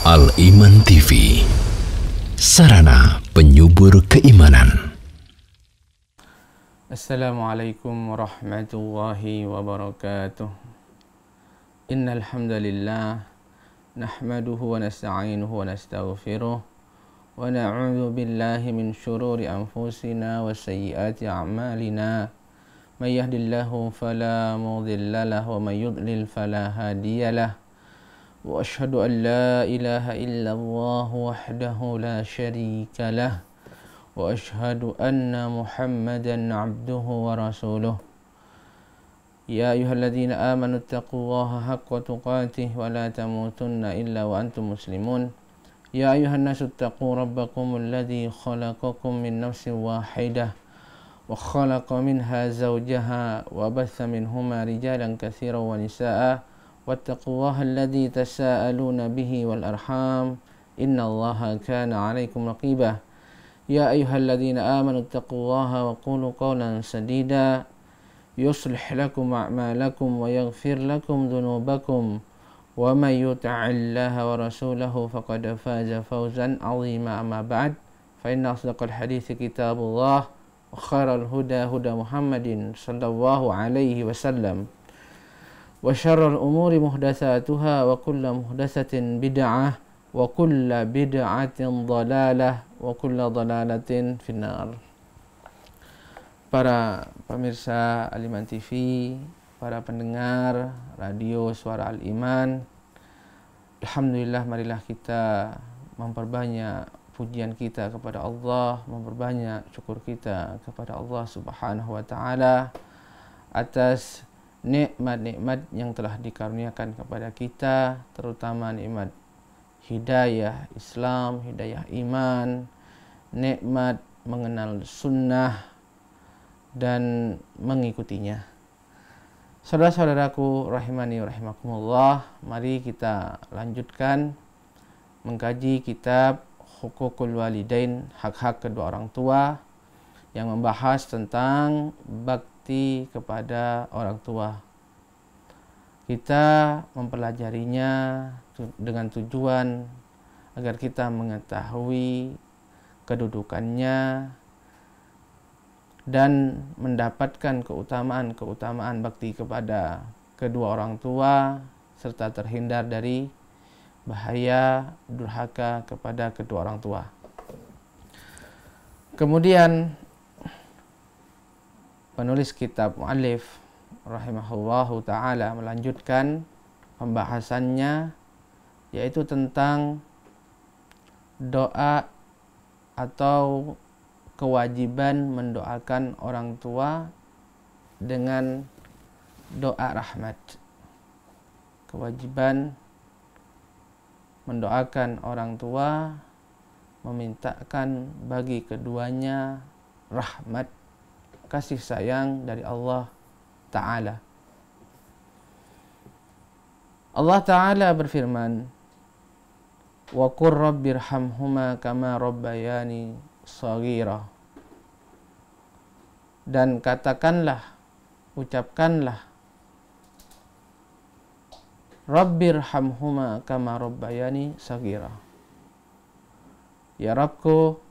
Al-Iman TV, sarana penyubur keimanan. Assalamualaikum warahmatullahi wabarakatuh. Innal hamdalillah nahmaduhu wa nasta'inuhu wa nastaghfiruh wa na'udzu billahi min syururi anfusina wa sayyiati a'malina. May yahdihillahu fala mudilla lahu wa may yudlil fala hadiyalah. Wa asyhadu an la ilaha illallah wahdahu la syarika lah. Wa asyhadu anna Muhammadan abduhu wa rasuluh. Ya ayyuhalladzina amanu taqullaha haqqa tuqatih wa la tamutunna illa wa antum muslimun. Ya ayyuhan nasu taqu rabbakumul ladzi khalaqakum min nafsin wahidah wa khalaqa minha zawjaha wa batha minhuma rijalan katsiran wa nisaa'a wattaqullaha alladzi tasaaluna bihi wal arham innallaha kana 'alaikum raqiba. Ya ayyuhalladzina amanu taqullaha wa qulu qawlan sadida yuslih lakum a'malakum wa yaghfir lakum dhunubakum wa may yuti'illaha wa rasulahu faqad faza fawzan 'azima. Amma ba'd, fa inna asdaqal hadithi kitabullah wa khairal huda huda Muhammadin sallallahu alaihi wasallam wa syarrul umuri muhdatsatuha wa kullu muhdatsatin bid'ah wa kullu bid'atin dhalalah wa kullu dhalalatin finnar. Para pemirsa Al-Iman TV, para pendengar radio Suara Al-Iman, alhamdulillah, marilah kita memperbanyak pujian kita kepada Allah, memperbanyak syukur kita kepada Allah Subhanahu wa taala atas nikmat-nikmat yang telah dikaruniakan kepada kita, terutama nikmat hidayah Islam, hidayah iman, nikmat mengenal sunnah dan mengikutinya. Saudara-saudaraku rahimani wa rahimakumullah, mari kita lanjutkan mengkaji kitab Hukukul Walidain, hak-hak kedua orang tua, yang membahas tentang bakti kepada orang tua. Kita mempelajarinya dengan tujuan agar kita mengetahui kedudukannya dan mendapatkan keutamaan bakti kepada kedua orang tua, serta terhindar dari bahaya durhaka kepada kedua orang tua. Kemudian penulis kitab mu'allif rahimahullahu ta'ala melanjutkan pembahasannya, yaitu tentang doa atau kewajiban mendoakan orang tua dengan doa rahmat. Kewajiban mendoakan orang tua, memintakan bagi keduanya rahmat, kasih sayang dari Allah Ta'ala. Allah Ta'ala berfirman, wa qur rabbirhamhuma kama rabbayani shaghira. Dan katakanlah, ucapkanlah, rabbirhamhuma kama rabbayani shaghira. Ya Rabbku,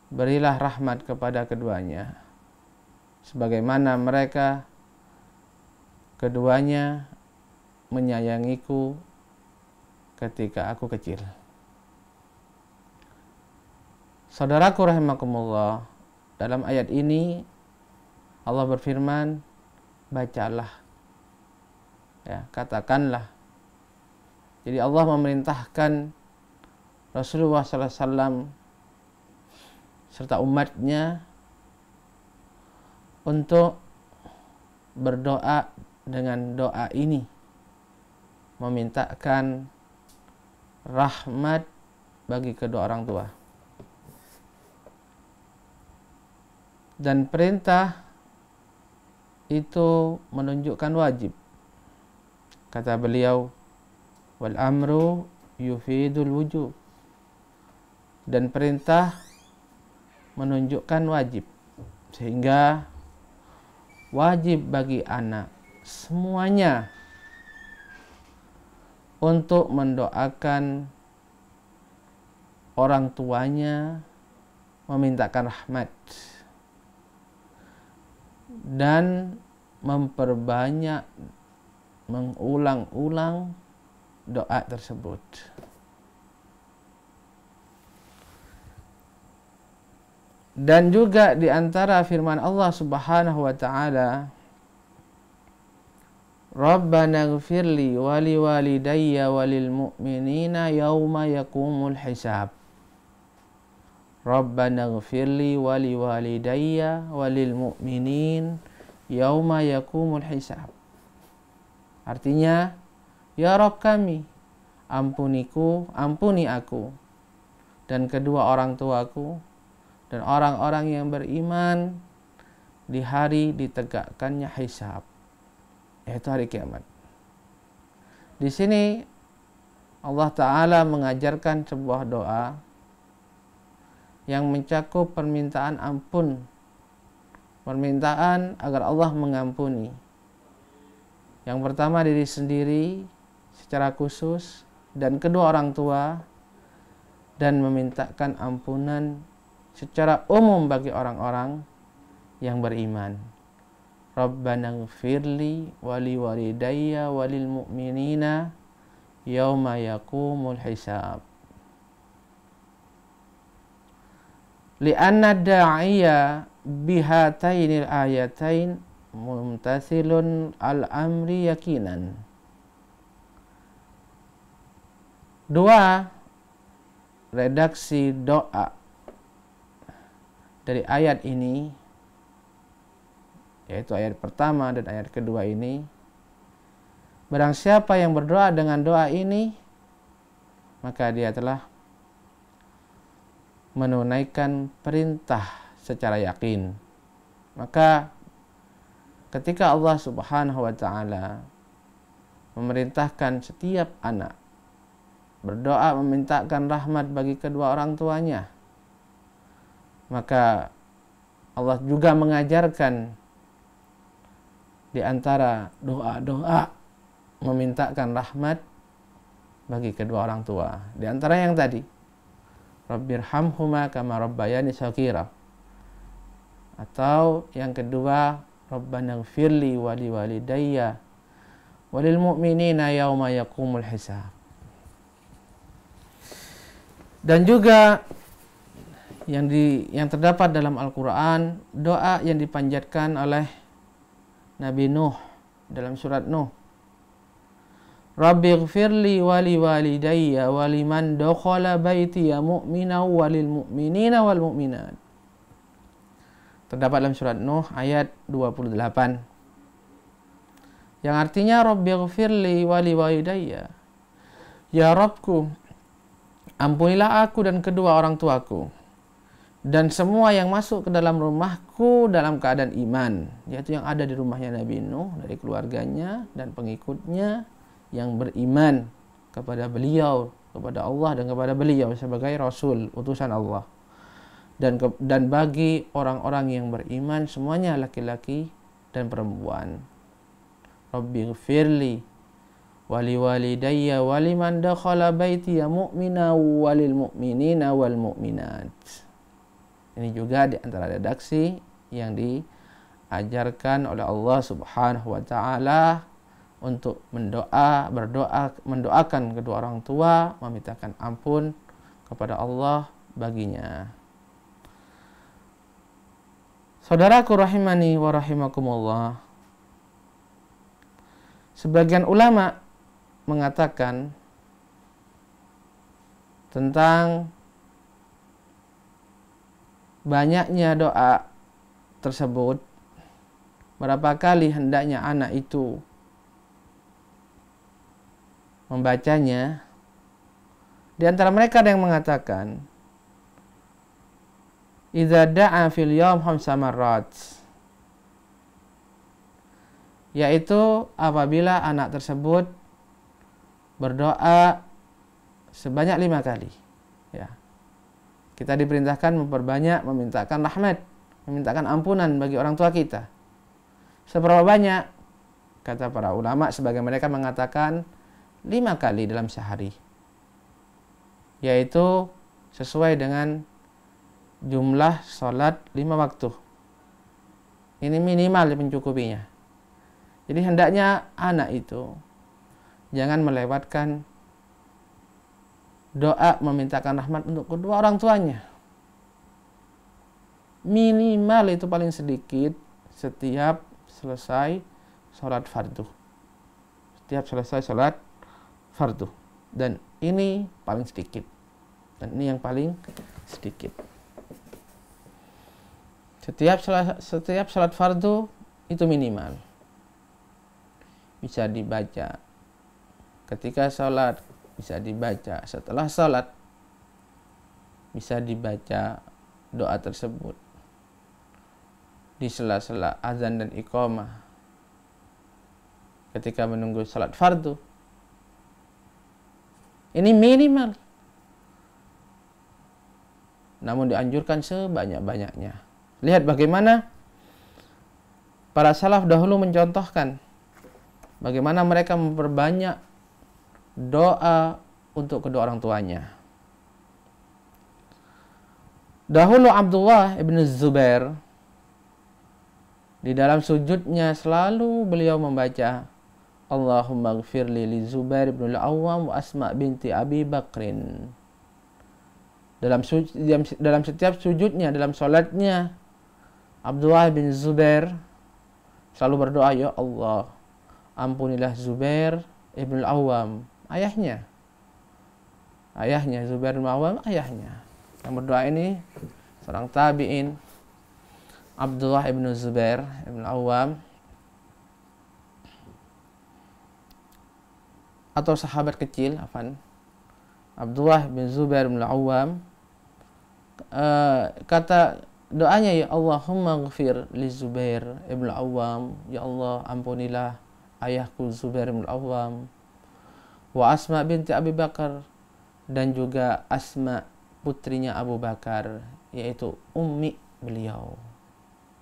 berilah rahmat kepada keduanya sebagaimana mereka keduanya menyayangiku ketika aku kecil. Saudaraku rahimakumullah, dalam ayat ini Allah berfirman, bacalah, ya, katakanlah. Jadi Allah memerintahkan Rasulullah SAW serta umatnya untuk berdoa dengan doa ini, memintakan rahmat bagi kedua orang tua. Dan perintah itu menunjukkan wajib. Kata beliau, wal amru yufidul wujub. Dan perintah menunjukkan wajib, sehingga wajib bagi anak semuanya untuk mendoakan orang tuanya, memintakan rahmat, dan memperbanyak mengulang-ulang doa tersebut. Dan juga di antara firman Allah Subhanahu wa taala, Rabbana ighfirli wa liwalidayya walil mu'minina yauma yaqumul hisab. Rabbana ighfirli wa liwalidayya walil mu'minin yauma yaqumul hisab. Artinya, ya Rabb kami, ampuni aku dan kedua orang tuaku dan orang-orang yang beriman di hari ditegakkannya hisab, yaitu hari kiamat. Di sini Allah Ta'ala mengajarkan sebuah doa yang mencakup permintaan ampun, permintaan agar Allah mengampuni. Yang pertama diri sendiri secara khusus, dan kedua orang tua, dan memintakan ampunan secara umum bagi orang-orang yang beriman. Rabbana ighfirli wa liwalidayya walil mu'minina yauma yaqumul hisab. Li'anna da'iya bihatainil ayatain mumtathilun al-amri yakinan. Dua redaksi doa dari ayat ini, yaitu ayat pertama dan ayat kedua ini, barang siapa yang berdoa dengan doa ini, maka dia telah menunaikan perintah secara yakin. Maka ketika Allah Subhanahu wa taala memerintahkan setiap anak berdoa memintakan rahmat bagi kedua orang tuanya, maka Allah juga mengajarkan di antara doa-doa memintakan rahmat bagi kedua orang tua. Di antara yang tadi, Rabbirhamhuma kama rabbayani shaghira. Atau yang kedua, Rabbana ighfirli wa liwalidayya walil mu'minina yauma yaqumul hisab. Dan juga yang terdapat dalam Al-Quran, doa yang dipanjatkan oleh Nabi Nuh dalam surat Nuh. Rabbighfirli wa liwalidayya wa liman dakhala baitiya mu'mina walil mu'minina wal mu'minat. Terdapat dalam surat Nuh ayat 28. Yang artinya Rabbighfirli wa liwalidayya. Ya Rabbku, ampunilah aku dan kedua orang tuaku dan semua yang masuk ke dalam rumahku dalam keadaan iman, yaitu yang ada di rumahnya Nabi Nuh dari keluarganya dan pengikutnya yang beriman kepada beliau, kepada Allah dan kepada beliau sebagai Rasul, utusan Allah. Dan bagi orang-orang yang beriman semuanya laki-laki dan perempuan. Rabbighfirli wali walidayya waliman dakhala baitiya mu'mina walil mu'minina wal mu'minat. Ini juga di antara redaksi yang diajarkan oleh Allah Subhanahu wa taala untuk mendoakan kedua orang tua, memintakan ampun kepada Allah baginya. Saudaraku rahimani wa rahimakumullah, sebagian ulama mengatakan tentang banyaknya doa tersebut, berapa kali hendaknya anak itu membacanya. Di antara mereka ada yang mengatakan idza da'a fil yawm 5 marrat, yaitu apabila anak tersebut berdoa sebanyak 5 kali. Ya. Kita diperintahkan memperbanyak memintakan rahmat, memintakan ampunan bagi orang tua kita. Seberapa banyak? Kata para ulama, sebagian mereka mengatakan 5 kali dalam sehari, yaitu sesuai dengan jumlah sholat 5 waktu. Ini minimal mencukupinya. Jadi hendaknya anak itu jangan melewatkan doa memintakan rahmat untuk kedua orang tuanya. Minimal itu paling sedikit setiap selesai sholat fardu. Setiap selesai sholat fardu. Dan ini paling sedikit. Dan ini yang paling sedikit. Setiap sholat fardu itu minimal. Bisa dibaca ketika sholat, bisa dibaca setelah sholat, bisa dibaca doa tersebut di sela-sela azan dan iqamah ketika menunggu sholat fardu. Ini minimal, namun dianjurkan sebanyak-banyaknya. Lihat bagaimana para salaf dahulu mencontohkan bagaimana mereka memperbanyak doa untuk kedua orang tuanya. Dahulu Abdullah ibn Zubair di dalam sujudnya selalu beliau membaca Allahumma gfirli li Zubair ibn al-Awwam wa Asma binti Abi Bakrin. Dalam setiap sujudnya, dalam salatnya, Abdullah bin Zubair selalu berdoa, ya Allah, ampunilah Zubair ibn al-Awwam, ayahnya Zubair bin al-Awwam, ayahnya. Yang berdoa ini seorang tabi'in, Abdullah ibn Zubair ibn al-Awwam, atau sahabat kecil, Abdullah bin Zubair bin al-Awwam, kata doanya, ya Allahumma ghfir li Zubair ibn al-Awwam, ya Allah ampunilah ayahku Zubair bin al-Awwam, wa Asma binti Abi Bakar, dan juga Asma putrinya Abu Bakar, yaitu ummi beliau.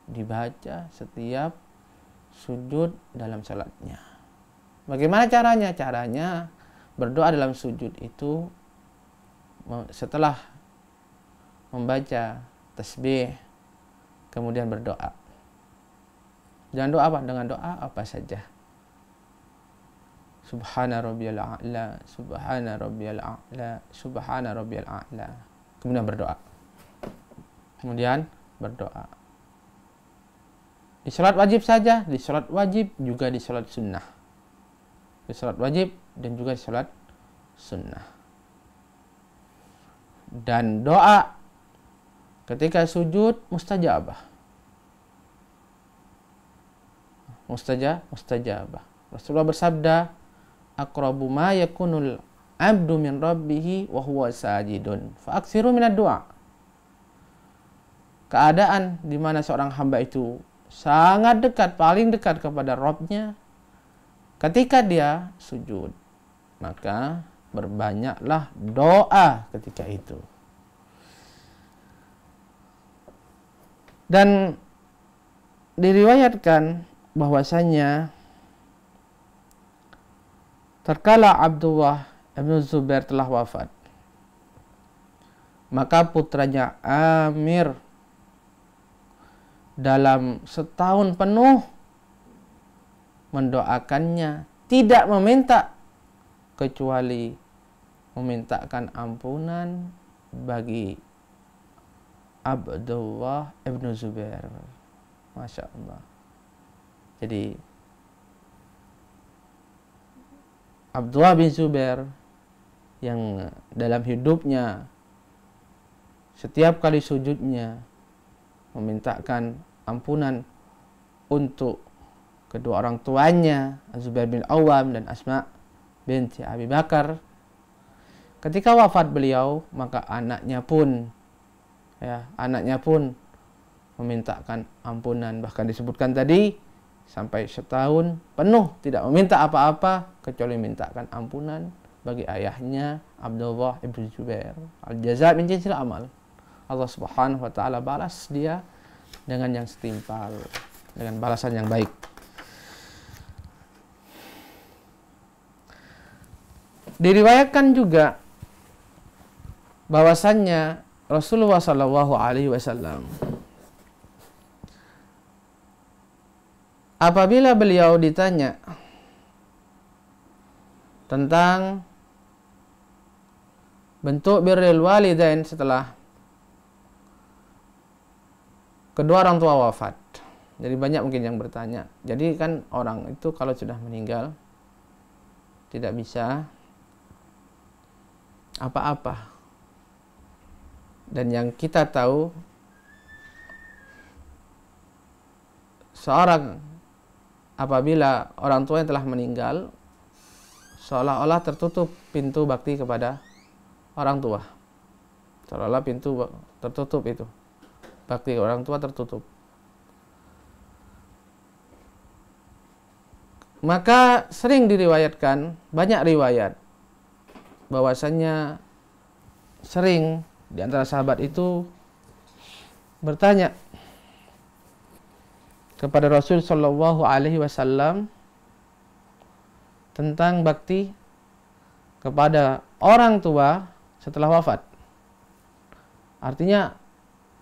Dibaca setiap sujud dalam salatnya. Bagaimana caranya? Caranya berdoa dalam sujud itu setelah membaca tasbih kemudian berdoa. Jangan doa apa? Dengan doa apa saja. Subhana rabbiyal a'la, subhana rabbiyal a'la, subhana rabbiyal a'la. Kemudian berdoa. Di salat wajib saja, di salat wajib juga di salat sunnah. Di salat wajib dan juga di salat sunnah. Dan doa ketika sujud mustajabah. Mustajabah. Rasulullah bersabda, aqrabu ma yakunul abdu min rabbih wa huwa sajidun fa aksiru minad du'a. Keadaan di mana seorang hamba itu sangat dekat, paling dekat kepada Rabb-nya ketika dia sujud, maka berbanyaklah doa ketika itu. Dan diriwayatkan bahwasanya tatkala Abdullah bin Zubair telah wafat, maka putranya Amir dalam setahun penuh mendoakannya, tidak meminta kecuali memintakan ampunan bagi Abdullah ibn Zubair. Masya Allah. Jadi Abdullah bin Zubair yang dalam hidupnya setiap kali sujudnya memintakan ampunan untuk kedua orang tuanya, Zubair bin Awwam dan Asma binti Abi Bakar. Ketika wafat beliau, maka anaknya pun memintakan ampunan. Bahkan disebutkan tadi sampai setahun penuh tidak meminta apa-apa kecuali mintakan ampunan bagi ayahnya Abdullah ibn Zubair. Al-jaza' min jinsil amal. Allah Subhanahu wa taala balas dia dengan yang setimpal, dengan balasan yang baik. Diriwayatkan juga bahwasannya Rasulullah Shallallahu Alaihi Wasallam apabila beliau ditanya tentang bentuk birrul walidain setelah kedua orang tua wafat. Jadi banyak mungkin yang bertanya. Jadi kan orang itu kalau sudah meninggal tidak bisa apa-apa. Dan yang kita tahu, seorang apabila orang tua yang telah meninggal, seolah-olah tertutup pintu bakti kepada orang tua. Seolah-olah pintu tertutup itu. Bakti orang tua tertutup. Maka sering diriwayatkan, banyak riwayat, bahwasannya sering di antara sahabat itu bertanya kepada Rasul Shallallahu Alaihi Wasallam tentang bakti kepada orang tua setelah wafat. Artinya,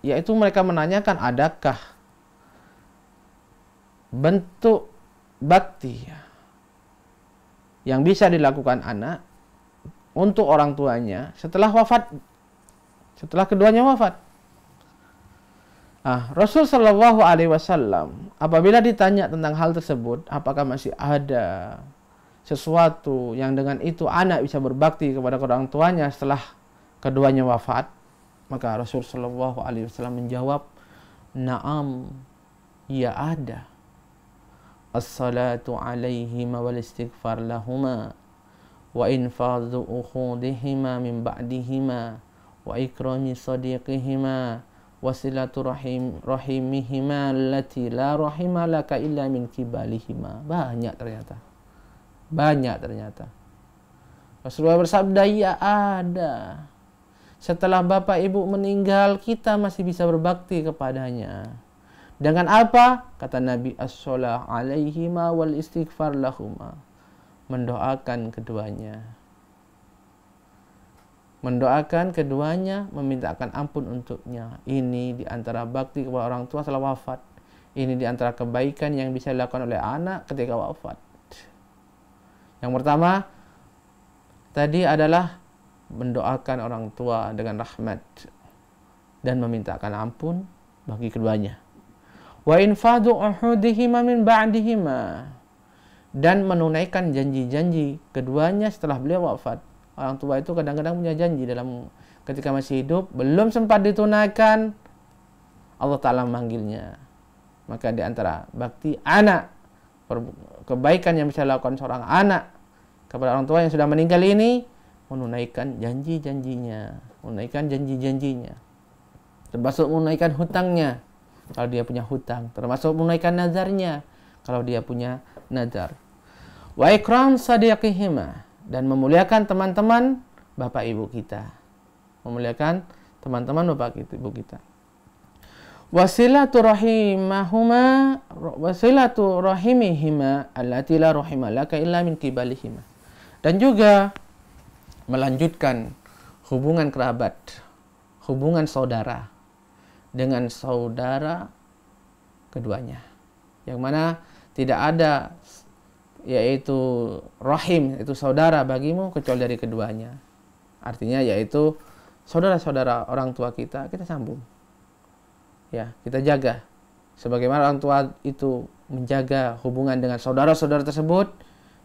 yaitu mereka menanyakan adakah bentuk bakti yang bisa dilakukan anak untuk orang tuanya setelah wafat, setelah keduanya wafat. Rasul Shallallahu Alaihi Wasallam apabila ditanya tentang hal tersebut, apakah masih ada sesuatu yang dengan itu anak bisa berbakti kepada orang tuanya setelah keduanya wafat, maka Rasul Shallallahu Alaihi Wasallam menjawab, "Na'am, ya ada. As-salatu alaihima wal istighfar lahuma wa infadhu ukhudihima min ba'dihima wa ikrami sadiqihima wa silatu rahimihima allati la rahima laka illa min kibalihima." Banyak ternyata. Rasulullah bersabda, ya ada. Setelah bapak ibu meninggal, kita masih bisa berbakti kepadanya. Dengan apa? Kata Nabi, as-shalah alaihima wal istighfar lahuma. Mendoakan keduanya. Mendoakan keduanya, memintakan ampun untuknya. Ini di antara bakti kepada orang tua setelah wafat. Ini di antara kebaikan yang bisa dilakukan oleh anak ketika wafat. Yang pertama, tadi adalah mendoakan orang tua dengan rahmat dan memintakan ampun bagi keduanya. Wa infadu uhudihima min ba'dihima, dan menunaikan janji-janji keduanya setelah beliau wafat. Orang tua itu kadang-kadang punya janji dalam ketika masih hidup, belum sempat ditunaikan, Allah Ta'ala memanggilnya. Maka di antara bakti anak, kebaikan yang bisa dilakukan seorang anak kepada orang tua yang sudah meninggal ini, menunaikan janji-janjinya, termasuk menunaikan hutangnya kalau dia punya hutang, termasuk menunaikan nazarnya kalau dia punya nazar. Wa ikram sadiqihima, dan memuliakan teman-teman bapak ibu kita. Wasilatu rahimihima allati la rahima laka illa min kibalihima. Dan juga melanjutkan hubungan kerabat, hubungan saudara dengan saudara keduanya, yang mana tidak ada yaitu rahim, itu saudara bagimu kecuali dari keduanya. Artinya yaitu saudara-saudara orang tua kita sambung. Ya, kita jaga. Sebagaimana orang tua itu menjaga hubungan dengan saudara-saudara tersebut,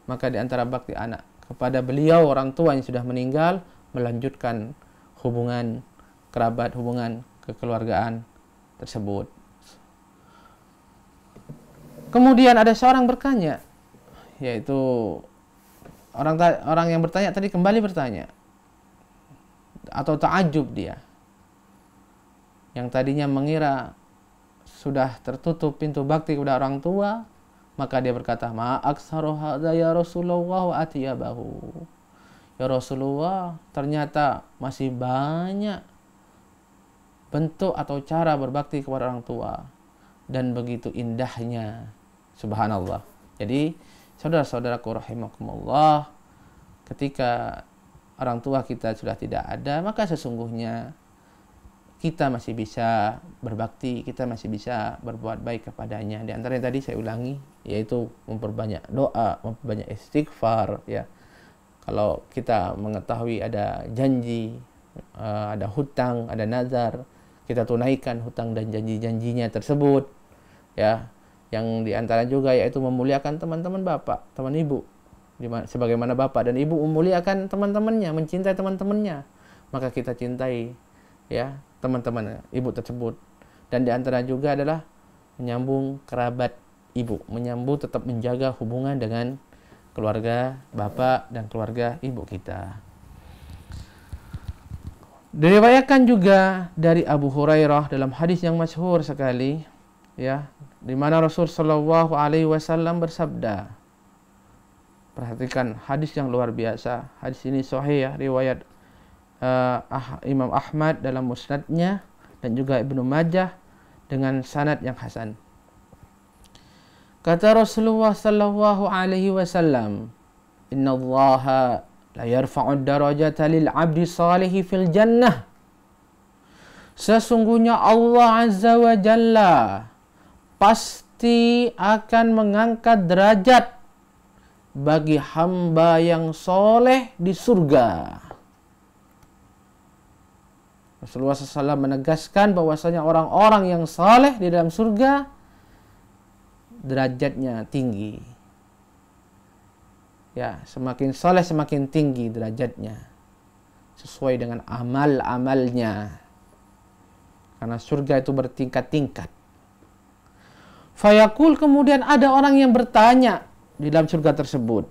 maka di antara bakti anak kepada beliau orang tua yang sudah meninggal, melanjutkan hubungan kerabat, hubungan kekeluargaan tersebut. Kemudian ada seorang bertanya, yaitu orang yang bertanya tadi kembali bertanya, atau ta'ajub dia, yang tadinya mengira sudah tertutup pintu bakti kepada orang tua, maka dia berkata, ma aktsaru hadza ya Rasulullah wa atiyabahu. Ya Rasulullah, ternyata masih banyak bentuk atau cara berbakti kepada orang tua, dan begitu indahnya. Subhanallah. Jadi saudara-saudaraku rahimakumullah, ketika orang tua kita sudah tidak ada, maka sesungguhnya kita masih bisa berbakti, kita masih bisa berbuat baik kepadanya. Di antara yang tadi saya ulangi, yaitu memperbanyak doa, memperbanyak istighfar, ya. Kalau kita mengetahui ada janji, ada hutang, ada nazar, kita tunaikan hutang dan janji-janjinya tersebut, ya. Yang di antara juga yaitu memuliakan teman-teman bapak, teman ibu, sebagaimana bapak dan ibu memuliakan teman-temannya, mencintai teman-temannya, maka kita cintai, ya, teman-teman ibu tersebut. Dan di antara juga adalah menyambung kerabat ibu, menyambung, tetap menjaga hubungan dengan keluarga bapak dan keluarga ibu kita. Diriwayatkan juga dari Abu Hurairah dalam hadis yang masyhur sekali, ya, di mana Rasul Shallallahu Alaihi Wasallam bersabda. Perhatikan hadis yang luar biasa. Hadis ini sahih, ya, riwayat Imam Ahmad dalam musnadnya dan juga Ibnu Majah dengan sanad yang hasan. Kata Rasulullah sallallahu alaihi wasallam, "Inna Allaha la yarfa'u darajata lil 'abdi salihi fil jannah." Sesungguhnya Allah Azza wa Jalla pasti akan mengangkat derajat bagi hamba yang soleh di surga. Rasulullah SAW menegaskan bahwasanya orang-orang yang saleh di dalam surga derajatnya tinggi. Ya, semakin saleh semakin tinggi derajatnya sesuai dengan amal-amalnya. Karena surga itu bertingkat-tingkat. Fayaqul, kemudian ada orang yang bertanya di dalam surga tersebut,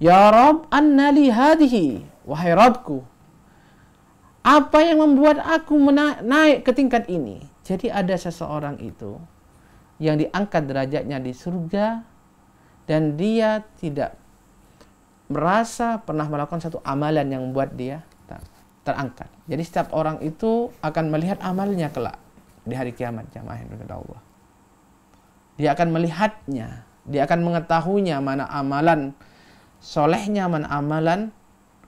"Ya Rabb, anna li hadhihi?" Wahai Rabbku, apa yang membuat aku naik ke tingkat ini? Jadi ada seseorang itu yang diangkat derajatnya di surga dan dia tidak merasa pernah melakukan satu amalan yang membuat dia terangkat. Jadi setiap orang itu akan melihat amalnya kelak di hari kiamat, jamaah yang dirahmati Allah. Dia akan melihatnya, dia akan mengetahuinya mana amalan solehnya, mana amalan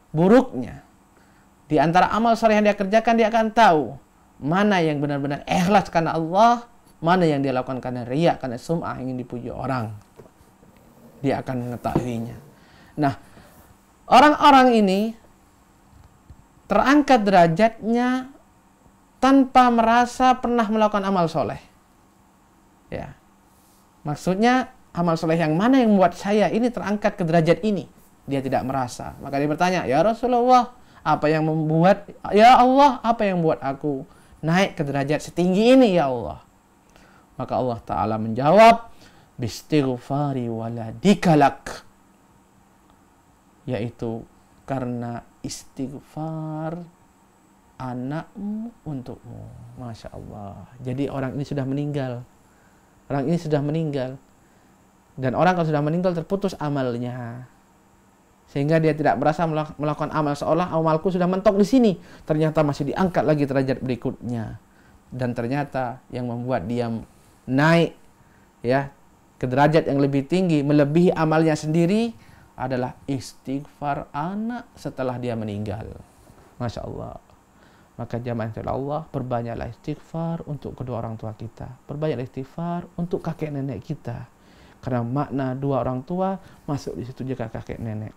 buruknya. Di antara amal soleh yang dia kerjakan, dia akan tahu mana yang benar-benar ikhlas karena Allah, mana yang dia lakukan karena riya, karena sum'ah, ingin dipuji orang. Dia akan mengetahuinya. Nah, orang-orang ini terangkat derajatnya tanpa merasa pernah melakukan amal soleh. Ya, maksudnya amal soleh yang mana yang membuat saya ini terangkat ke derajat ini? Dia tidak merasa. Maka dia bertanya, "Ya Rasulullah, apa yang membuat, ya Allah, apa yang membuat aku naik ke derajat setinggi ini, ya Allah?" Maka Allah Ta'ala menjawab, "Bistighfari waladikalak." Yaitu karena istighfar anakmu untukmu. Masya Allah. Jadi orang ini sudah meninggal. Orang ini sudah meninggal. Dan orang kalau sudah meninggal terputus amalnya. Sehingga dia tidak merasa melakukan amal, seolah amalku sudah mentok di sini. Ternyata masih diangkat lagi derajat berikutnya. Dan ternyata yang membuat dia naik, ya, ke derajat yang lebih tinggi, melebihi amalnya sendiri, adalah istighfar anak setelah dia meninggal. Masya Allah. Maka jamaah Allah, perbanyaklah istighfar untuk kedua orang tua kita. Perbanyaklah istighfar untuk kakek nenek kita. Karena makna dua orang tua masuk di situ juga kakek nenek.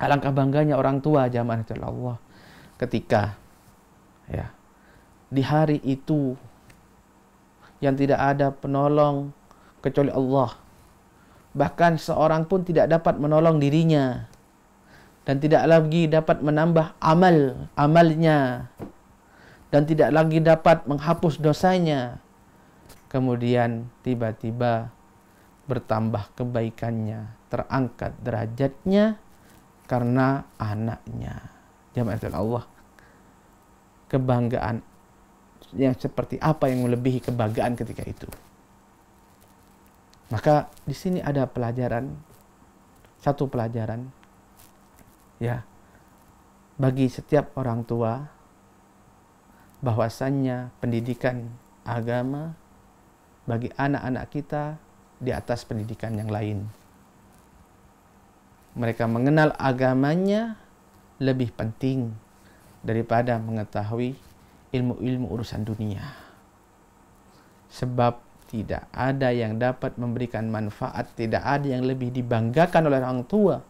Alangkah bangganya orang tua jamaah Allah ketika, ya, di hari itu yang tidak ada penolong kecuali Allah. Bahkan seorang pun tidak dapat menolong dirinya dan tidak lagi dapat menambah amalnya dan tidak lagi dapat menghapus dosanya. Kemudian tiba-tiba bertambah kebaikannya, terangkat derajatnya karena anaknya. Jamaah Allah, kebanggaan yang seperti apa yang melebihi kebanggaan ketika itu? Maka di sini ada satu pelajaran, ya, bagi setiap orang tua, bahwasannya pendidikan agama bagi anak-anak kita di atas pendidikan yang lain. mereka mengenal agamanya lebih penting daripada mengetahui ilmu-ilmu urusan dunia. Sebab tidak ada yang dapat memberikan manfaat, tidak ada yang lebih dibanggakan oleh orang tua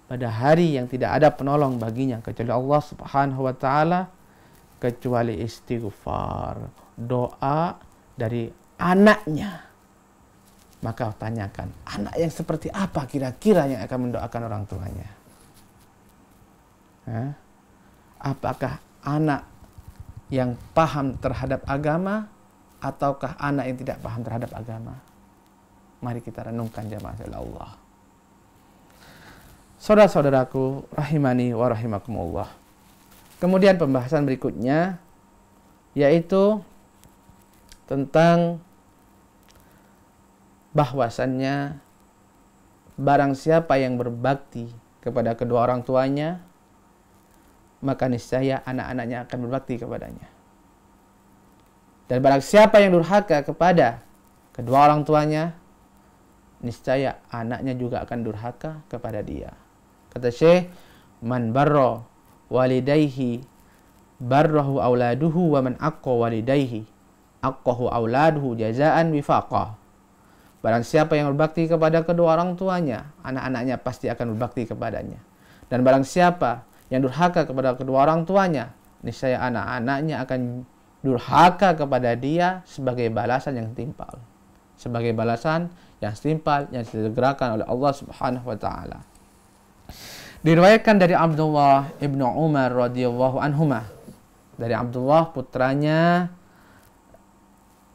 pada hari yang tidak ada penolong baginya kecuali Allah Subhanahu wa taala, kecuali istighfar, doa dari anaknya. Maka tanyakan, anak yang seperti apa kira-kira yang akan mendoakan orang tuanya? Apakah anak yang paham terhadap agama ataukah anak yang tidak paham terhadap agama? Mari kita renungkan jamaah Allah. Saudara-saudaraku rahimani wa rahimakumullah. Kemudian pembahasan berikutnya yaitu tentang bahwasannya barang siapa yang berbakti kepada kedua orang tuanya, maka niscaya anak-anaknya akan berbakti kepadanya. Dan barang siapa yang durhaka kepada kedua orang tuanya, niscaya anaknya juga akan durhaka kepada dia. Kata Syekh, man barra walidayhi barrahu auladuhu wa man aqqa walidayhi aqqahu auladuhu jazaan wifaqah. Barang siapa yang berbakti kepada kedua orang tuanya, anak-anaknya pasti akan berbakti kepadanya. Dan barang siapa yang durhaka kepada kedua orang tuanya, niscaya anak-anaknya akan durhaka kepada dia sebagai balasan yang timpal. Sebagai balasan yang setimpal yang disegerakan oleh Allah Subhanahu wa taala. Diriwayatkan dari Abdullah ibnu Umar radhiyallahu anhuma, dari Abdullah putranya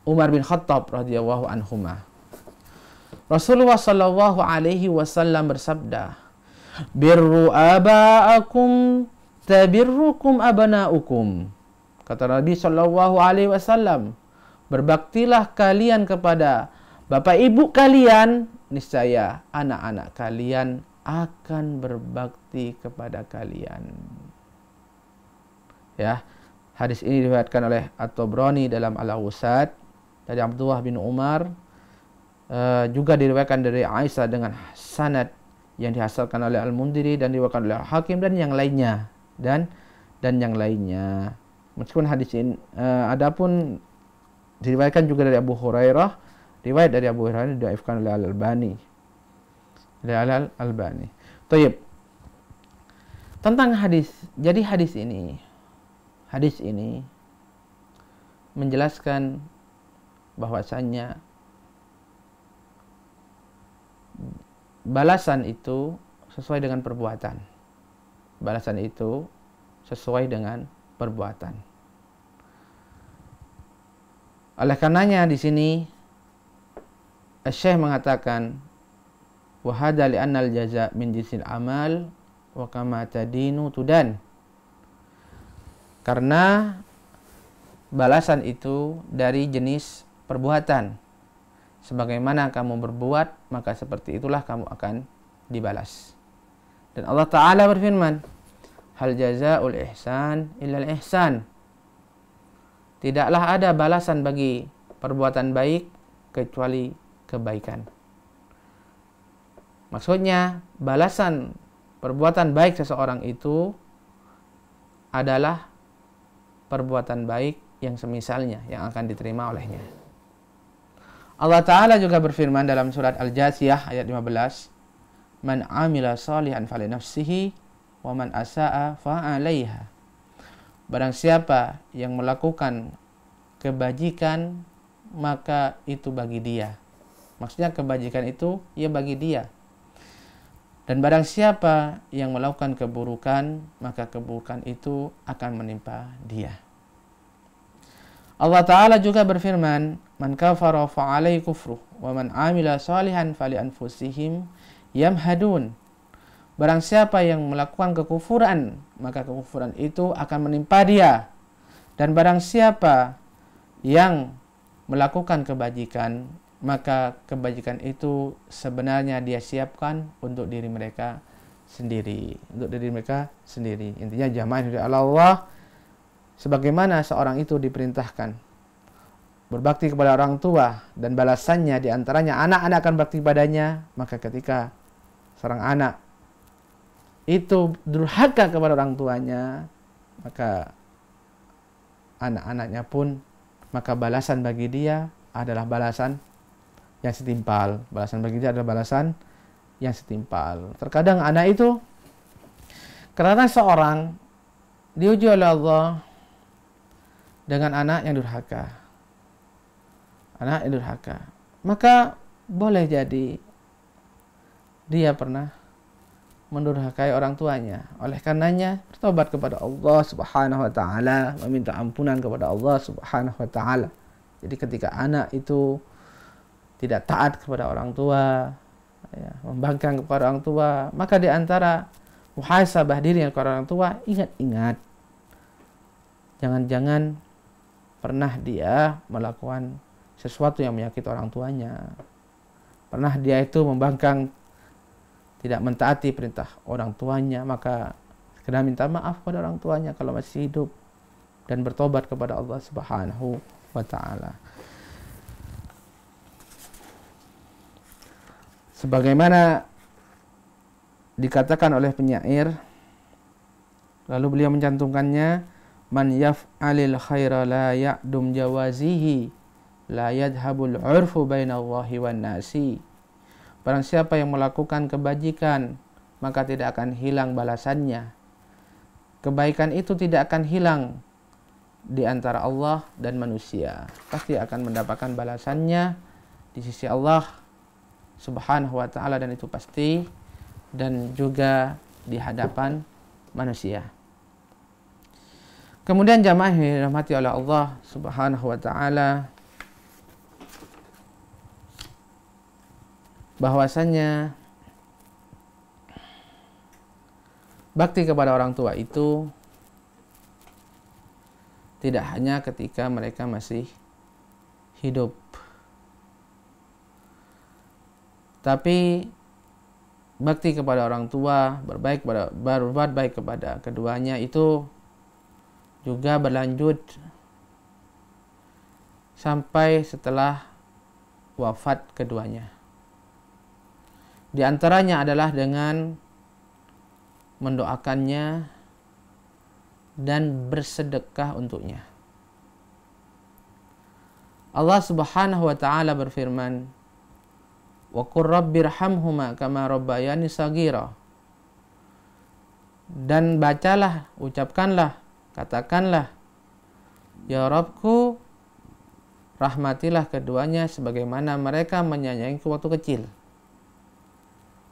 Umar bin Khattab radhiyallahu anhuma. Rasulullah sallallahu alaihi wasallam bersabda, "Birru aba'akum tabirrukum abana'ukum." Kata Nabi sallallahu alaihi wasallam, berbaktilah kalian kepada bapak ibu kalian, niscaya anak-anak kalian akan berbakti kepada kalian. Ya, hadis ini diriwayatkan oleh At-Tabrani dalam Al-Awsat dari Abdullah bin Umar, juga diriwayatkan dari Aisyah dengan sanad yang dihasilkan oleh Al-Mundhiri dan diriwayatkan oleh Al-Hakim dan yang lainnya dan yang lainnya. Meskipun hadis ini adapun diriwayatkan juga dari Abu Hurairah, riwayat dari Abu Hurairah didhaifkan oleh Al-Albani. Tayyib. Tentang hadis. Jadi hadis ini menjelaskan bahwasannya balasan itu sesuai dengan perbuatan. Balasan itu sesuai dengan perbuatan. Oleh karenanya di sini Syekh mengatakan wa hadza li anna al-jaza' min jinsil amal wa kama tadinu tudan. Karena balasan itu dari jenis perbuatan. Sebagaimana kamu berbuat, maka seperti itulah kamu akan dibalas. Dan Allah Ta'ala berfirman, hal jazaa'ul ihsan illal ihsan. Tidaklah ada balasan bagi perbuatan baik kecuali kebaikan. Maksudnya, balasan perbuatan baik seseorang itu adalah perbuatan baik yang semisalnya yang akan diterima olehnya. Allah Ta'ala juga berfirman dalam surat Al-Jasiyah ayat 15, man amila salihan fali nafsihi wa man asa'a fa'alaiha. Barang siapa yang melakukan kebajikan, maka itu bagi dia. Maksudnya kebajikan itu ya bagi dia. Dan barang siapa yang melakukan keburukan, maka keburukan itu akan menimpa dia. Allah Ta'ala juga berfirman, man kafara fa'alai kufruh wa man amila salihan fali anfusihim yamhadun. Barang siapa yang melakukan kekufuran, maka kekufuran itu akan menimpa dia. Dan barang siapa yang melakukan kebajikan, maka kebajikan itu sebenarnya dia siapkan untuk diri mereka sendiri. Untuk diri mereka sendiri. Intinya jamaah dari Allah, sebagaimana seorang itu diperintahkan berbakti kepada orang tua dan balasannya diantaranya anak-anak akan bakti padanya, maka ketika seorang anak itu durhaka kepada orang tuanya, maka anak-anaknya pun, maka balasan bagi dia adalah balasan yang setimpal. Balasan bagi dia adalah balasan yang setimpal. Terkadang anak itu, karena seorang diuji oleh Allah dengan anak yang durhaka, maka boleh jadi dia pernah mendurhakai orang tuanya. Oleh karenanya bertobat kepada Allah Subhanahu wa taala, meminta ampunan kepada Allah Subhanahu wa taala. Jadi ketika anak itu tidak taat kepada orang tua, ya, membangkang kepada orang tua, maka di antara muhasabah diri kepada orang tua, ingat-ingat jangan-jangan pernah dia melakukan sesuatu yang menyakiti orang tuanya. Pernah dia itu membangkang, tidak mentaati perintah orang tuanya, maka kena minta maaf pada orang tuanya kalau masih hidup dan bertobat kepada Allah Subhanahu wa taala. Sebagaimana dikatakan oleh penyair, lalu beliau mencantumkannya, man yaf'alil khaira la ya'dum jawazihi la yadhhabul 'urfu bainallahi wan nasi. Barang siapa yang melakukan kebajikan, maka tidak akan hilang balasannya. Kebaikan itu tidak akan hilang di antara Allah dan manusia. Pasti akan mendapatkan balasannya di sisi Allah Subhanahu wa ta'ala, dan itu pasti, dan juga di hadapan manusia. Kemudian jamaah yang dirahmati oleh Allah Subhanahu wa ta'ala, bahwasanya bakti kepada orang tua itu tidak hanya ketika mereka masih hidup, tapi bakti kepada orang tua, berbuat baik kepada keduanya itu juga berlanjut sampai setelah wafat keduanya. Di antaranya adalah dengan mendoakannya dan bersedekah untuknya. Allah Subhanahu wa taala berfirman, "Wa qur rabbirhamhuma kama rabbayani shaghira." Dan bacalah, ucapkanlah, katakanlah, ya Rabbku, rahmatilah keduanya sebagaimana mereka menyayangiku waktu kecil.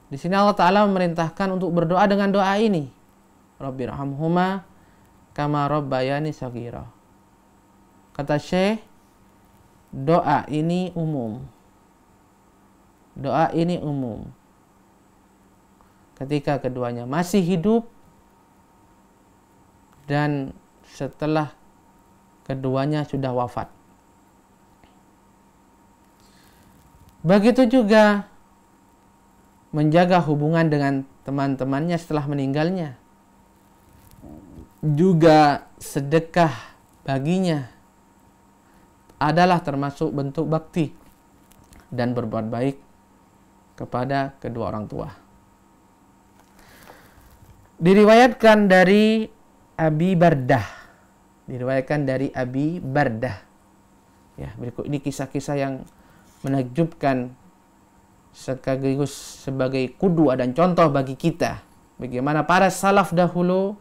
Di sini Allah Ta'ala memerintahkan untuk berdoa dengan doa ini, Rabbirhamhuma kama rabbayani shaghira. Kata Syekh, doa ini umum. Doa ini umum ketika keduanya masih hidup dan setelah keduanya sudah wafat. Begitu juga menjaga hubungan dengan teman-temannya setelah meninggalnya. Juga sedekah baginya adalah termasuk bentuk bakti dan berbuat baik kepada kedua orang tua. Diriwayatkan dari Abi Bardah. Ya, berikut ini kisah-kisah yang menakjubkan sekaligus sebagai qudwah dan contoh bagi kita. Bagaimana para salaf dahulu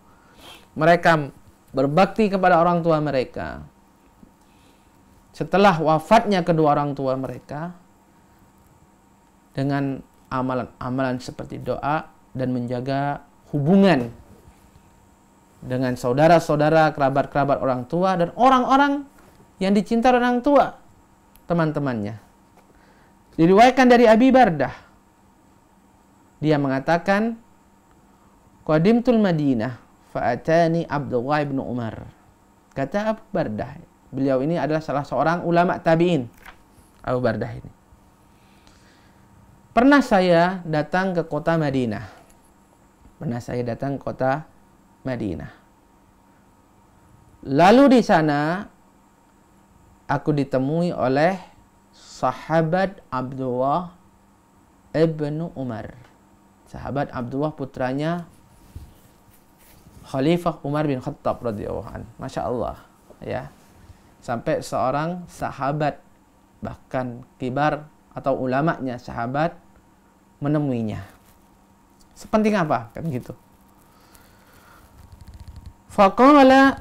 mereka berbakti kepada orang tua mereka. Setelah wafatnya kedua orang tua mereka, dengan amalan-amalan seperti doa dan menjaga hubungan dengan saudara-saudara, kerabat-kerabat orang tua, dan orang-orang yang dicintai orang tua, teman-temannya. Diriwayatkan dari Abi Bardah, dia mengatakan, qadimtul Madinah fa'atani Abdullah bin Umar. Kata Abu Bardah, beliau ini adalah salah seorang ulama tabi'in, Abu Bardah ini. Pernah saya datang ke kota Madinah. Lalu di sana aku ditemui oleh sahabat Abdullah ibnu Umar. Sahabat Abdullah putranya Khalifah Umar bin Khattab radhiyallahu anhu. Masya Allah, ya. Sampai seorang sahabat, bahkan kibar atau ulamanya sahabat menemuinya. Sepenting apa? Kan gitu. Faqala,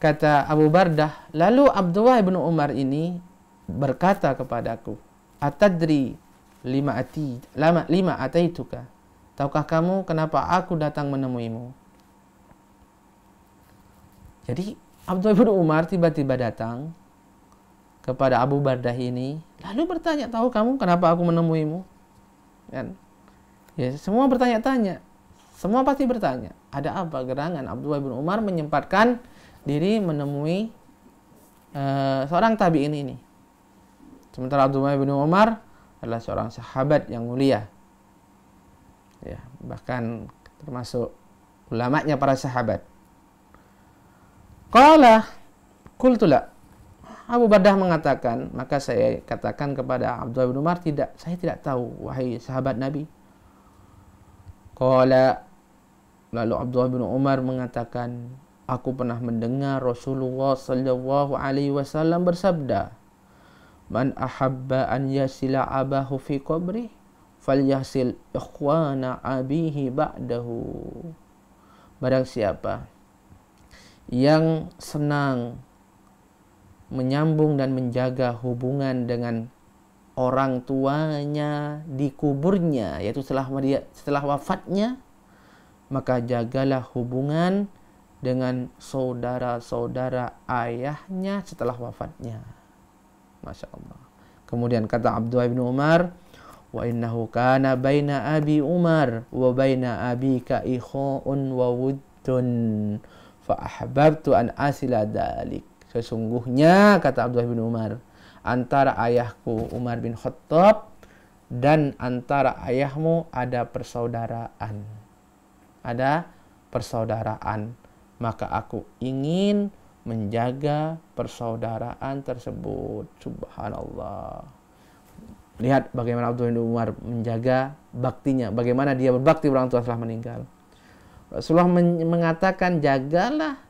kata Abu Bardah, lalu Abdullah bin Umar ini berkata kepadaku, atadri lima ataituka, tahukah kamu kenapa aku datang menemuimu? Jadi Abdullah bin Umar tiba-tiba datang kepada Abu Bardah ini, lalu bertanya, tahu kamu kenapa aku menemuimu? Kan? Ya, semua bertanya-tanya, semua pasti bertanya, ada apa gerangan Abdullah bin Umar menyempatkan diri menemui seorang tabi'in ini. Sementara Abdullah bin Umar adalah seorang sahabat yang mulia, ya, bahkan termasuk ulamanya para sahabat. Qala qultu la, Abu Bardah mengatakan, maka saya katakan kepada Abdullah bin Umar, tidak, saya tidak tahu wahai sahabat Nabi. Qala, lalu Abdullah bin Umar mengatakan, aku pernah mendengar Rasulullah sallallahu alaihi wasallam bersabda, man ahabba an yasila abahu fi qabri falyasil ikhwana abihi ba'dahu. Barang siapa yang senang menyambung dan menjaga hubungan dengan orang tuanya di kuburnya, yaitu setelah wafatnya, maka jagalah hubungan dengan saudara-saudara ayahnya setelah wafatnya. Masya Allah. Kemudian kata Abdullah bin Umar, wa innahu kana baina abi Umar wa baina abika ikha'un wa wuddun fa ahbabtu an asila dalik. Sesungguhnya, kata Abdullah bin Umar, antara ayahku Umar bin Khattab dan antara ayahmu ada persaudaraan. Ada persaudaraan. Maka aku ingin menjaga persaudaraan tersebut. Subhanallah. Lihat bagaimana Abdullah bin Umar menjaga baktinya. Bagaimana dia berbakti orang tua setelah meninggal. Rasulullah mengatakan, jagalah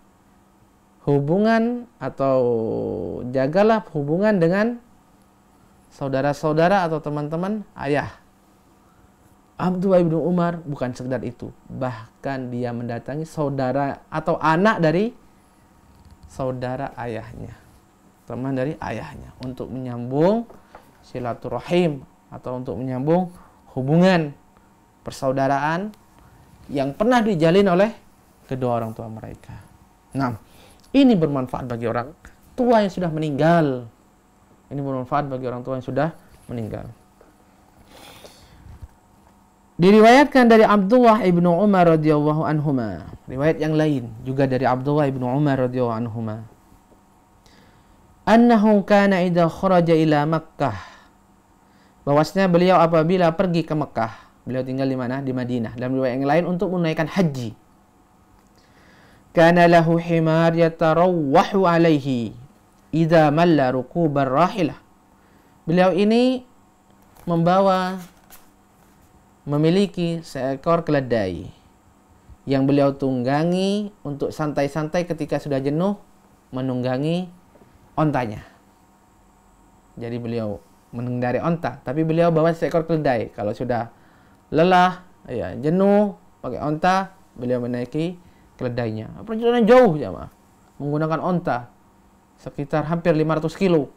hubungan atau jagalah hubungan dengan saudara-saudara atau teman-teman ayah. Abdullah bin Umar bukan sekedar itu, bahkan dia mendatangi saudara atau anak dari saudara ayahnya, teman dari ayahnya, untuk menyambung silaturahim atau untuk menyambung hubungan persaudaraan yang pernah dijalin oleh kedua orang tua mereka. Nah, ini bermanfaat bagi orang tua yang sudah meninggal. Ini bermanfaat bagi orang tua yang sudah meninggal. Diriwayatkan dari Abdullah ibnu Umar radhiyallahu anhuma, riwayat yang lain juga dari Abdullah ibnu Umar radhiyallahu anhuma, annahu kana idza kharaja ila Makkah, bahwasanya beliau apabila pergi ke Mekah, beliau tinggal di mana? Di Madinah. Dalam riwayat yang lain untuk menunaikan haji. Kana lahu himar yatarawwahu alaihi idza malla rukubar rahilah. Beliau ini memiliki seekor keledai yang beliau tunggangi untuk santai-santai ketika sudah jenuh menunggangi ontanya. Jadi beliau mengendarai onta, tapi beliau bawa seekor keledai. Kalau sudah lelah, ya jenuh pakai onta, beliau menaiki keledainya. Perjalanan jauh jemaah, menggunakan onta sekitar hampir 500 kilo.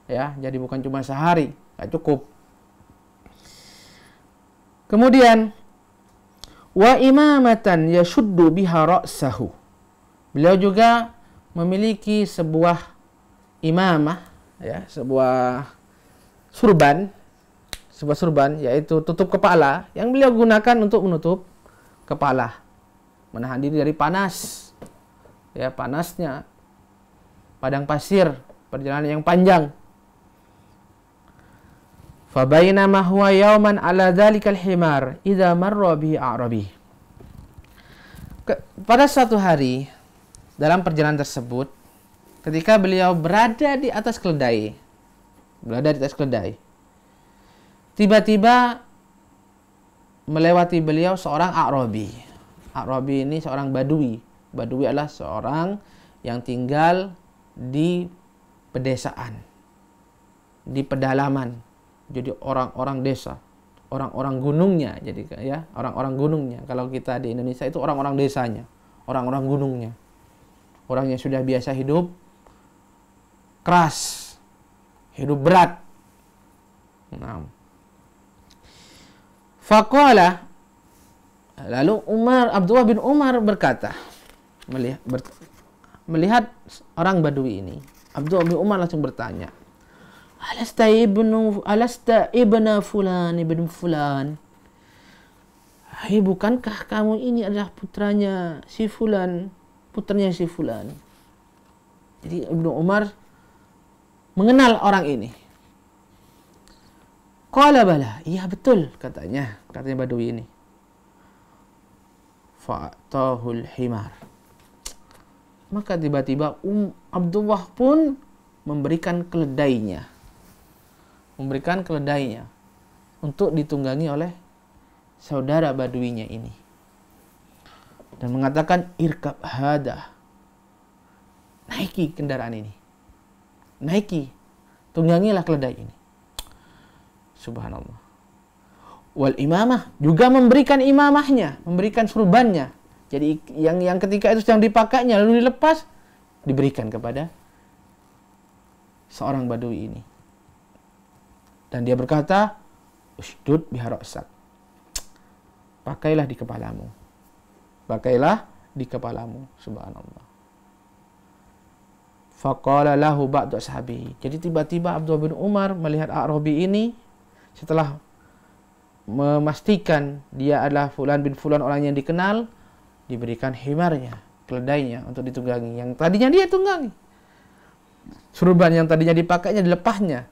Ya, jadi bukan cuma sehari, nggak cukup. Kemudian wa imamatan yashuddu biha ra'sahu. Beliau juga memiliki sebuah imamah, ya, sebuah surban, yaitu tutup kepala yang beliau gunakan untuk menutup kepala, menahan diri dari panas. Ya, panasnya padang pasir, perjalanan yang panjang. Fabainama huwa yawman ala dhalikal himar idza marra bihi a'rabi. Pada suatu hari dalam perjalanan tersebut, ketika beliau berada di atas keledai, tiba-tiba melewati beliau seorang A'rabi. A'rabi ini seorang Badui. Badui adalah seorang yang tinggal di pedesaan, di pedalaman. Jadi orang-orang desa, orang-orang gunungnya. Jadi ya, orang-orang gunungnya. Kalau kita di Indonesia itu orang-orang desanya, orang-orang gunungnya. Orang yang sudah biasa hidup keras, hidup berat. Nah. Faqala, lalu Abdullah bin Umar berkata, melihat orang Badui ini, Abdullah bin Umar langsung bertanya, Alasta ibna fulan ibn fulan. Hai, bukankah kamu ini adalah putranya si fulan, putranya si fulan? Jadi Ibnu Umar mengenal orang ini. Qala bala, iya betul katanya Badui ini. Fa'tahul himar. Maka tiba-tiba Abdullah pun memberikan keledainya untuk ditunggangi oleh saudara Baduinya ini, dan mengatakan, irkab hada, naiki kendaraan ini, naiki, tunggangilah keledai ini. Subhanallah. Wal imamah, juga memberikan imamahnya, memberikan surbannya. Jadi yang ketika itu sedang dipakainya lalu dilepas, diberikan kepada seorang Badui ini. Dan dia berkata, usdud biha ra'sak. Pakailah di kepalamu. Pakailah di kepalamu. Subhanallah. Faqala lahu ba'du ashabi. Jadi tiba-tiba Abdullah bin Umar melihat A'rabi ini, setelah memastikan dia adalah fulan bin fulan, orang yang dikenal, diberikan himarnya, keledainya untuk ditunggangi. Yang tadinya dia tunggangi. Surban yang tadinya dipakainya dilepasnya,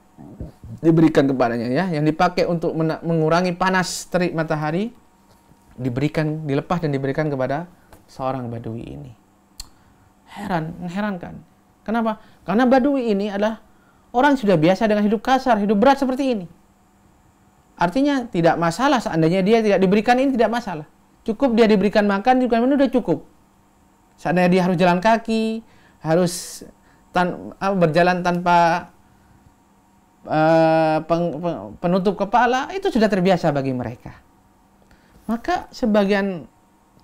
diberikan kepadanya, ya, yang dipakai untuk mengurangi panas terik matahari, dilepas dan diberikan kepada seorang Badui ini. Mengherankan. Kenapa? Karena Badui ini adalah orang sudah biasa dengan hidup kasar, hidup berat seperti ini. Artinya tidak masalah seandainya dia tidak diberikan ini, tidak masalah. Cukup dia diberikan makan, diberikan minum, sudah cukup. Seandainya dia harus jalan kaki, harus berjalan tanpa penutup kepala, itu sudah terbiasa bagi mereka. Maka sebagian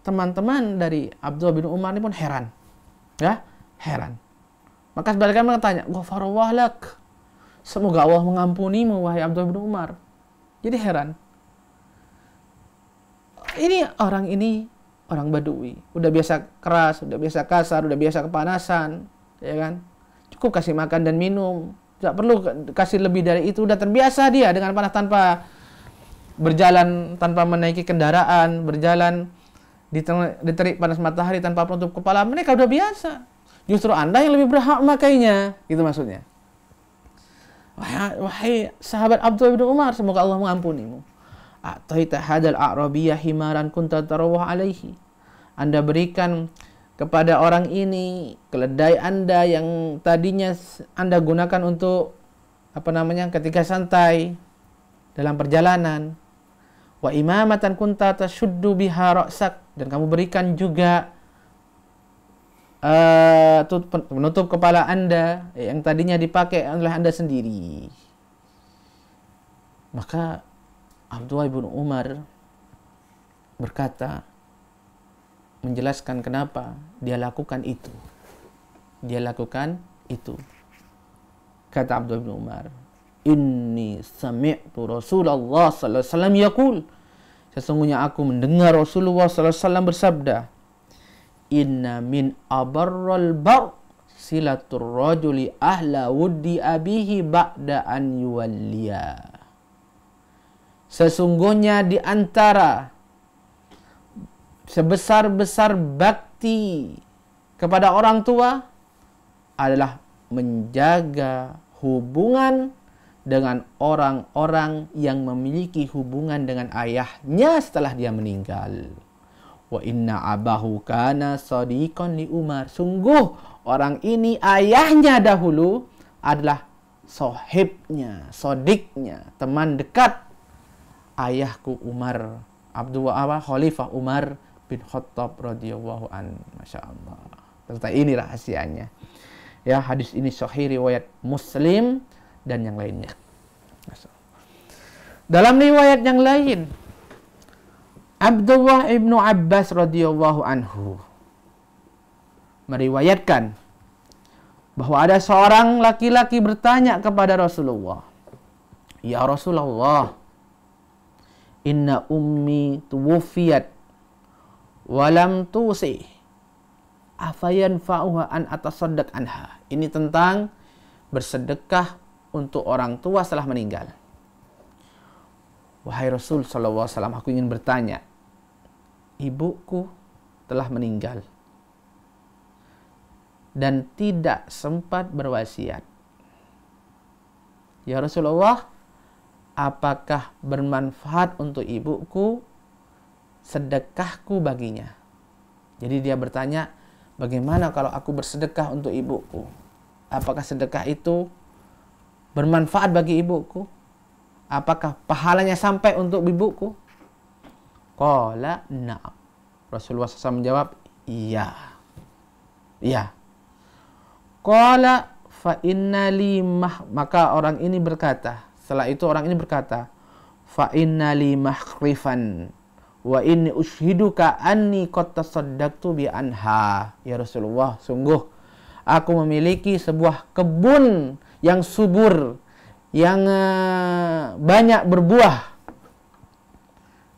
teman-teman dari Abdullah bin Umar ini pun heran. Ya, heran. Maka sebagian bertanya, "Ghafarallahu lak." Semoga Allah mengampunimu, wahai Abdullah bin Umar. Jadi heran. Orang Badui, udah biasa keras, udah biasa kasar, udah biasa kepanasan, ya kan? Cukup kasih makan dan minum, tidak perlu kasih lebih dari itu, udah terbiasa dia dengan panas, tanpa berjalan, tanpa menaiki kendaraan, berjalan di terik panas matahari tanpa penutup kepala. Mereka udah biasa. Justru Anda yang lebih berhak memakainya, gitu maksudnya. Wahai sahabat Abdullah bin Umar, semoga Allah mengampunimu. A'taita hadal a'rabiyah himaran kunta tarawah alaihi. Anda berikan kepada orang ini keledai Anda yang tadinya Anda gunakan untuk ketika santai dalam perjalanan. Wa imamatan kunta tashuddu biha ra'sak, dan kamu berikan juga penutup kepala Anda yang tadinya dipakai oleh Anda sendiri. Maka Abdullah bin Umar berkata, menjelaskan kenapa dia lakukan itu. Kata Abdullah bin Umar, "Inni sami'tu Rasulullah sallallahu alaihi wasallam yaqul." Sesungguhnya aku mendengar Rasulullah sallallahu alaihi wasallam bersabda, "Inna min abarral bar silatur rajuli ahla wuddi abihi ba'da an yuwalliya." Sesungguhnya di antara sebesar-besar bakti kepada orang tua adalah menjaga hubungan dengan orang-orang yang memiliki hubungan dengan ayahnya setelah dia meninggal. Wa inna abahu kana sadiqan li Umar. Sungguh orang ini ayahnya dahulu adalah sohibnya, sodiknya, teman dekat ayahku Umar Khalifah Umar bin Khattab radhiyallahu an. Masya Allah. Ternyata ini rahasianya. Ya, hadis ini sahih riwayat Muslim dan yang lainnya. Dalam riwayat yang lain, Abdullah ibnu Abbas radhiyallahu anhu meriwayatkan bahwa ada seorang laki-laki bertanya kepada Rasulullah, "Ya Rasulullah, inna ummi tuwufiyat walam tusi, afayanfa'uha an atasaddaq anha." Ini tentang bersedekah untuk orang tua setelah meninggal. Wahai Rasul sallallahu alaihi wasallam, aku ingin bertanya, ibuku telah meninggal dan tidak sempat berwasiat. Ya Rasulullah, apakah bermanfaat untuk ibuku sedekahku baginya? Jadi dia bertanya, bagaimana kalau aku bersedekah untuk ibuku? Apakah sedekah itu bermanfaat bagi ibuku? Apakah pahalanya sampai untuk ibuku? Qala na'am. Rasulullah SAW menjawab, iya. Iya. Qala fa inna li maka orang ini berkata, setelah itu orang ini berkata, fa inna li mahrifan wa inni ushiduka anni qad tasaddaqtu bi anha. Ya Rasulullah, sungguh aku memiliki sebuah kebun yang subur, yang banyak berbuah,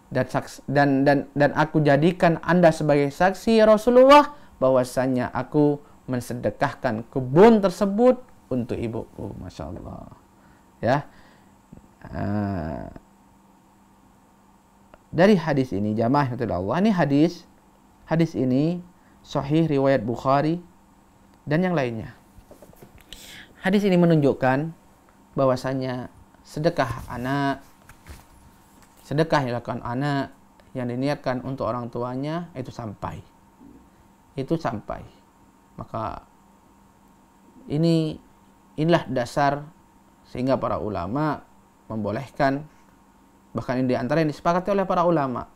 dan aku jadikan Anda sebagai saksi ya Rasulullah bahwasanya aku mensedekahkan kebun tersebut untuk ibuku. Masya Allah. Ya. Dari hadis ini jamaah Allah, ini hadis ini sahih riwayat Bukhari dan yang lainnya. Hadis ini menunjukkan bahwasanya sedekah yang dilakukan anak yang diniatkan untuk orang tuanya itu sampai. Maka inilah dasar sehingga para ulama membolehkan, bahkan ini diantara yang disepakati oleh para ulama,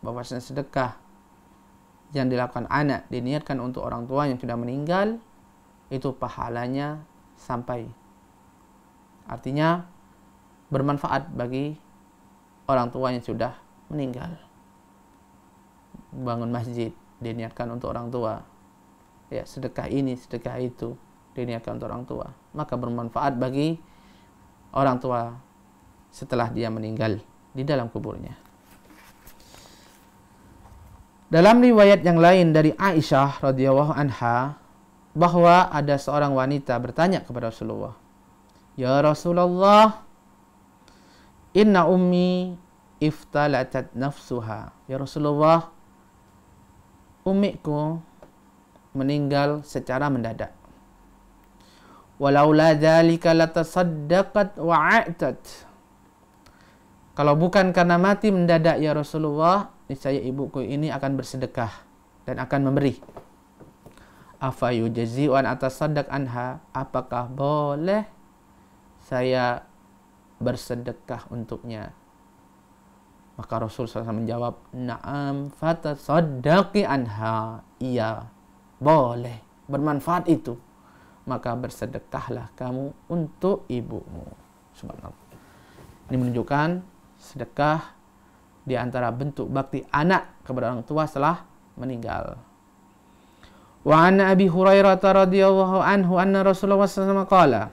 bahwasanya sedekah yang dilakukan anak diniatkan untuk orang tua yang sudah meninggal itu pahalanya sampai. Artinya bermanfaat bagi orang tua yang sudah meninggal. Bangun masjid diniatkan untuk orang tua. Ya, sedekah ini, sedekah itu diniatkan untuk orang tua. Maka bermanfaat bagi orang tua setelah dia meninggal di dalam kuburnya. Dalam riwayat yang lain dari Aisyah radhiyallahu anha bahwa ada seorang wanita bertanya kepada Rasulullah, "Ya Rasulullah, inna ummi iftalatat nafsuha." Ya Rasulullah, ummiku meninggal secara mendadak. Walaula dzalika latasaddaqat wa'atat. Kalau bukan karena mati mendadak ya Rasulullah, niscaya ibuku ini akan bersedekah dan akan memberi. Afa yujzi'u an atasaddaq anha? Apakah boleh saya bersedekah untuknya? Maka Rasul SAW menjawab, na'am fatasaddaqi anha. Iya, boleh, bermanfaat itu. Maka bersedekahlah kamu untuk ibumu. Subhanallah. Ini menunjukkan sedekah di antara bentuk bakti anak kepada orang tua setelah meninggal. Wa an Abi Hurairah radhiyallahu anhu anna Rasulullah SAW qala.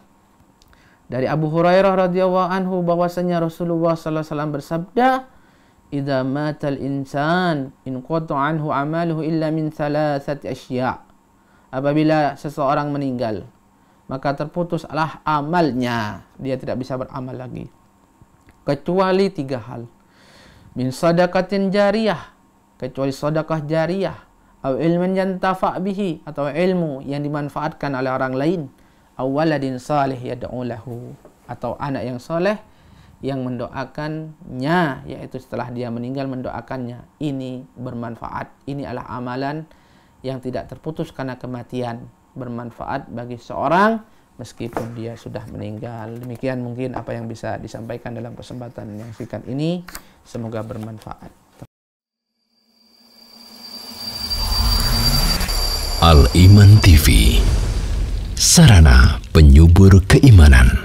Dari Abu Hurairah radhiyallahu anhu bahwasanya Rasulullah sallallahu alaihi wasallam bersabda, "Idza matal insan in qata anhu amaluhu illa min thalathati asya'." Apabila seseorang meninggal, maka terputuslah amalnya, dia tidak bisa beramal lagi kecuali 3 hal. Min sadaqatin jariyah, kecuali sedekah jariyah, atau ilman yantafa' bihi, atau ilmu yang dimanfaatkan oleh orang lain, aw waladin salih yad'u lahu, atau anak yang soleh yang mendoakannya, yaitu setelah dia meninggal mendoakannya. Ini bermanfaat. Ini adalah amalan yang tidak terputus karena kematian, bermanfaat bagi seorang meskipun dia sudah meninggal. Demikian mungkin apa yang bisa disampaikan dalam kesempatan yang singkat ini. Semoga bermanfaat. Al Iman TV, sarana penyubur keimanan.